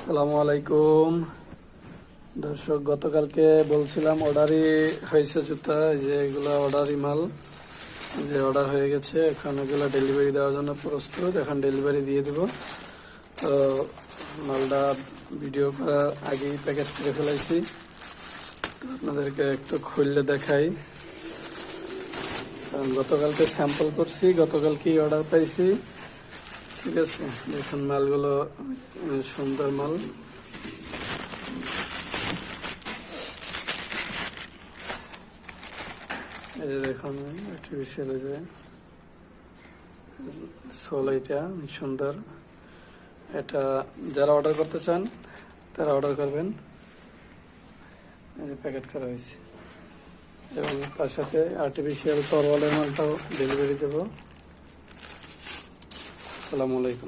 আসসালামু আলাইকুম দর্শক, গতকালকে বলছিলাম অর্ডারই হয়েছে জুতা, এই যে এগুলো অর্ডারই মাল, যে অর্ডার হয়ে গেছে। এখন এগুলো ডেলিভারি দেওয়ার জন্য প্রস্তুত, এখন ডেলিভারি দিয়ে দেব। তো মালটা ভিডিও করার আগেই প্যাকেট করে ফেলাইছি, তো আপনাদেরকে একটু খুললে দেখাই। কারণ গতকালকে স্যাম্পল করছি, গতকালকেই অর্ডার পাইছি। ঠিক আছে, দেখুন মালগুলো সুন্দর মাল। এই যে দেখুন আর্টিফিশিয়াল, এই যে সোল, এটা সুন্দর। এটা যারা অর্ডার করতে চান তারা অর্ডার করবেন। এই যে প্যাকেট করা হয়েছে, এবং তার সাথে আর্টিফিশিয়াল তরোয়ালের মালটাও ডেলিভারি দেবো। আসসালামু আলাইকুম।